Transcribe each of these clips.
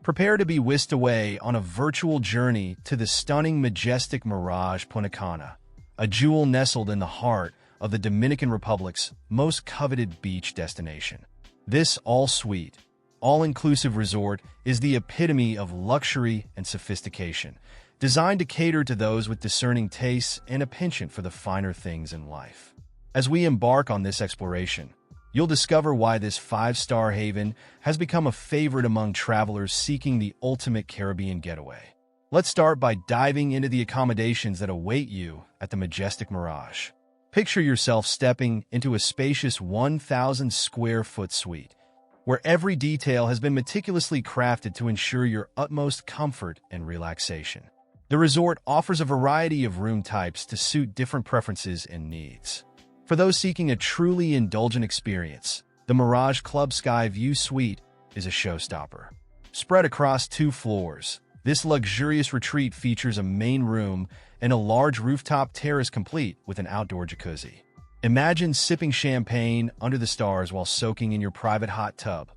Prepare to be whisked away on a virtual journey to the stunning Majestic Mirage Punta Cana, a jewel nestled in the heart of the Dominican Republic's most coveted beach destination. This all-suite, all-inclusive resort is the epitome of luxury and sophistication, designed to cater to those with discerning tastes and a penchant for the finer things in life. As we embark on this exploration, you'll discover why this five-star haven has become a favorite among travelers seeking the ultimate Caribbean getaway. Let's start by diving into the accommodations that await you at the Majestic Mirage. Picture yourself stepping into a spacious 1,000-square-foot suite, where every detail has been meticulously crafted to ensure your utmost comfort and relaxation. The resort offers a variety of room types to suit different preferences and needs. For those seeking a truly indulgent experience, the Mirage Club Sky View Suite is a showstopper. Spread across 2 floors, this luxurious retreat features a main room and a large rooftop terrace complete with an outdoor jacuzzi. Imagine sipping champagne under the stars while soaking in your private hot tub.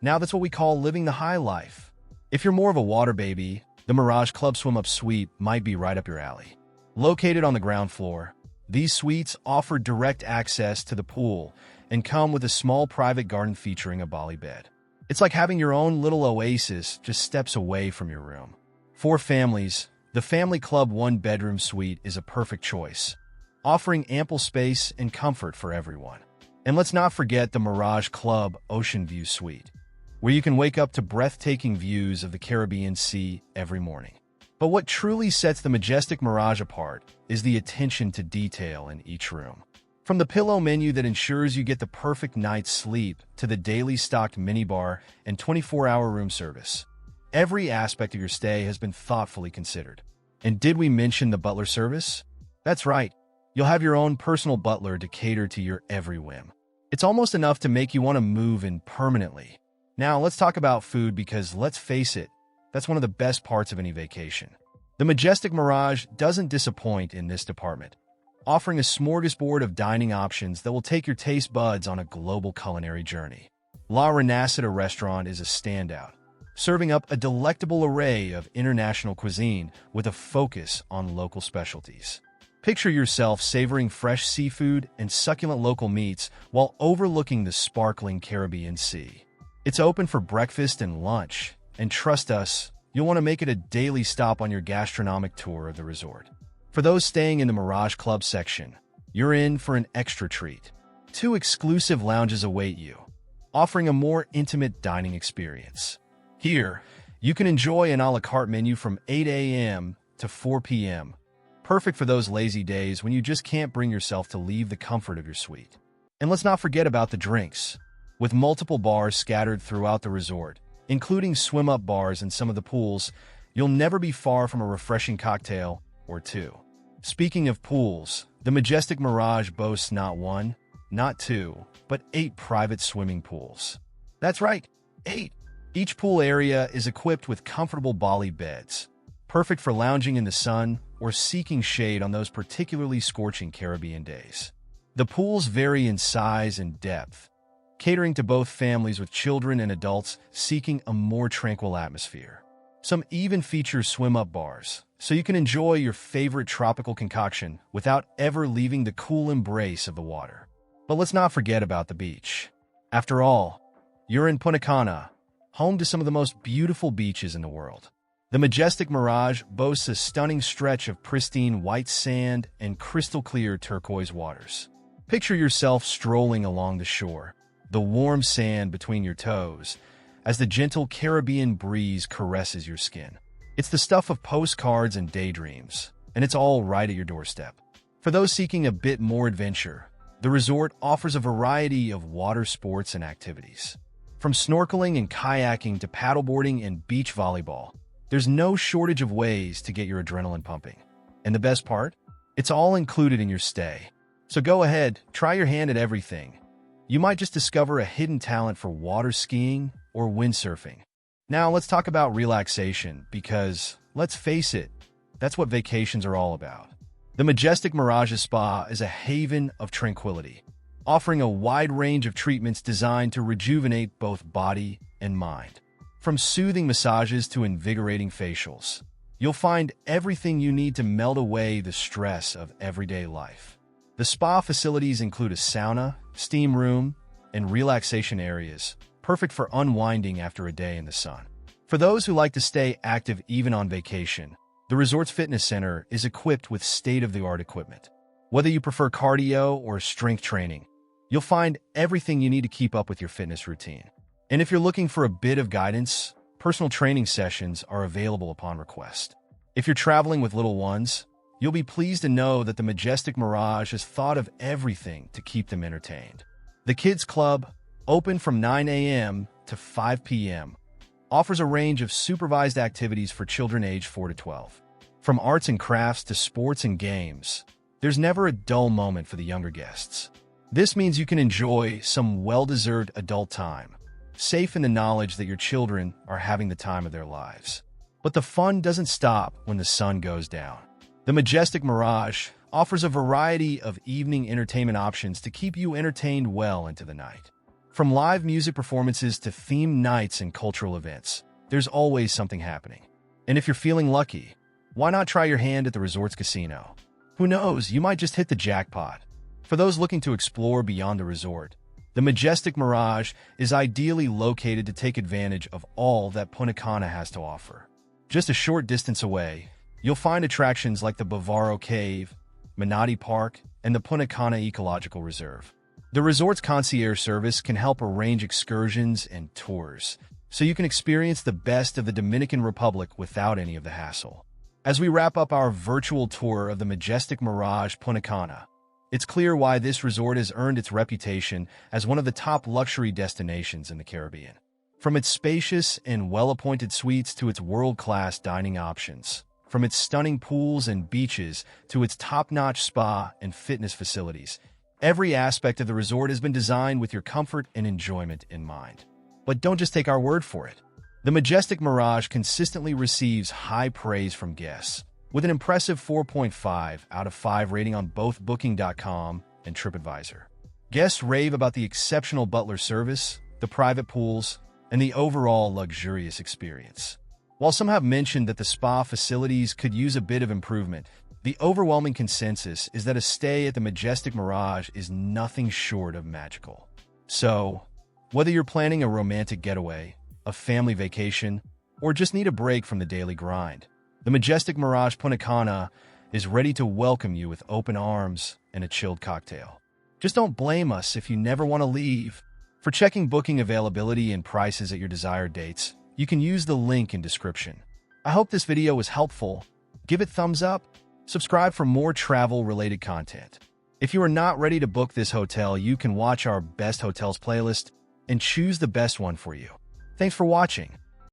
Now that's what we call living the high life. If you're more of a water baby, the Mirage Club Swim Up Suite might be right up your alley. Located on the ground floor, these suites offer direct access to the pool and come with a small private garden featuring a Bali bed. It's like having your own little oasis just steps away from your room. For families, the Family Club 1-bedroom suite is a perfect choice, offering ample space and comfort for everyone. And let's not forget the Mirage Club Ocean View Suite, where you can wake up to breathtaking views of the Caribbean Sea every morning. But what truly sets the Majestic Mirage apart is the attention to detail in each room. From the pillow menu that ensures you get the perfect night's sleep to the daily stocked minibar and 24-hour room service, every aspect of your stay has been thoughtfully considered. And did we mention the butler service? That's right. You'll have your own personal butler to cater to your every whim. It's almost enough to make you want to move in permanently. Now let's talk about food because let's face it, that's one of the best parts of any vacation. The Majestic Mirage doesn't disappoint in this department, offering a smorgasbord of dining options that will take your taste buds on a global culinary journey. La Renacida restaurant is a standout, serving up a delectable array of international cuisine with a focus on local specialties. Picture yourself savoring fresh seafood and succulent local meats while overlooking the sparkling Caribbean Sea. It's open for breakfast and lunch, and trust us, you'll want to make it a daily stop on your gastronomic tour of the resort. For those staying in the Mirage Club section, you're in for an extra treat. 2 exclusive lounges await you, offering a more intimate dining experience. Here, you can enjoy an a la carte menu from 8 a.m. to 4 p.m., perfect for those lazy days when you just can't bring yourself to leave the comfort of your suite. And let's not forget about the drinks, with multiple bars scattered throughout the resort, including swim-up bars in some of the pools. You'll never be far from a refreshing cocktail or 2. Speaking of pools, the Majestic Mirage boasts not 1, not 2, but 8 private swimming pools. That's right, 8. Each pool area is equipped with comfortable Bali beds, perfect for lounging in the sun or seeking shade on those particularly scorching Caribbean days. The pools vary in size and depth, catering to both families with children and adults seeking a more tranquil atmosphere. Some even feature swim-up bars, so you can enjoy your favorite tropical concoction without ever leaving the cool embrace of the water. But let's not forget about the beach. After all, you're in Punta Cana, home to some of the most beautiful beaches in the world. The Majestic Mirage boasts a stunning stretch of pristine white sand and crystal-clear turquoise waters. Picture yourself strolling along the shore, the warm sand between your toes, as the gentle Caribbean breeze caresses your skin. It's the stuff of postcards and daydreams, and it's all right at your doorstep. For those seeking a bit more adventure, the resort offers a variety of water sports and activities. From snorkeling and kayaking to paddleboarding and beach volleyball, there's no shortage of ways to get your adrenaline pumping. And the best part? It's all included in your stay. So go ahead, try your hand at everything. You might just discover a hidden talent for water skiing or windsurfing. Now let's talk about relaxation because, let's face it, that's what vacations are all about. The Majestic Mirage Spa is a haven of tranquility, offering a wide range of treatments designed to rejuvenate both body and mind. From soothing massages to invigorating facials, you'll find everything you need to melt away the stress of everyday life. The spa facilities include a sauna, steam room, and relaxation areas, perfect for unwinding after a day in the sun. For those who like to stay active even on vacation, the resort's fitness center is equipped with state-of-the-art equipment. Whether you prefer cardio or strength training, you'll find everything you need to keep up with your fitness routine. And if you're looking for a bit of guidance, personal training sessions are available upon request. If you're traveling with little ones, you'll be pleased to know that the Majestic Mirage has thought of everything to keep them entertained. The Kids Club, open from 9 a.m. to 5 p.m., offers a range of supervised activities for children aged 4 to 12. From arts and crafts to sports and games, there's never a dull moment for the younger guests. This means you can enjoy some well-deserved adult time, safe in the knowledge that your children are having the time of their lives. But the fun doesn't stop when the sun goes down. The Majestic Mirage offers a variety of evening entertainment options to keep you entertained well into the night. From live music performances to themed nights and cultural events, there's always something happening. And if you're feeling lucky, why not try your hand at the resort's casino? Who knows, you might just hit the jackpot. For those looking to explore beyond the resort, the Majestic Mirage is ideally located to take advantage of all that Punta Cana has to offer. Just a short distance away, you'll find attractions like the Bavaro Cave, Manatee Park, and the Punta Cana Ecological Reserve. The resort's concierge service can help arrange excursions and tours, so you can experience the best of the Dominican Republic without any of the hassle. As we wrap up our virtual tour of the Majestic Mirage Punta Cana, it's clear why this resort has earned its reputation as one of the top luxury destinations in the Caribbean. From its spacious and well-appointed suites to its world-class dining options, from its stunning pools and beaches to its top-notch spa and fitness facilities, every aspect of the resort has been designed with your comfort and enjoyment in mind. But don't just take our word for it. The Majestic Mirage consistently receives high praise from guests, with an impressive 4.5 out of 5 rating on both Booking.com and TripAdvisor. Guests rave about the exceptional butler service, the private pools, and the overall luxurious experience. While some have mentioned that the spa facilities could use a bit of improvement, the overwhelming consensus is that a stay at the Majestic Mirage is nothing short of magical. So, whether you're planning a romantic getaway, a family vacation, or just need a break from the daily grind, the Majestic Mirage Punta Cana is ready to welcome you with open arms and a chilled cocktail. Just don't blame us if you never want to leave. For checking booking availability and prices at your desired dates, you can use the link in description. I hope this video was helpful. Give it thumbs up. Subscribe for more travel-related content. If you are not ready to book this hotel, you can watch our Best Hotels playlist and choose the best one for you. Thanks for watching.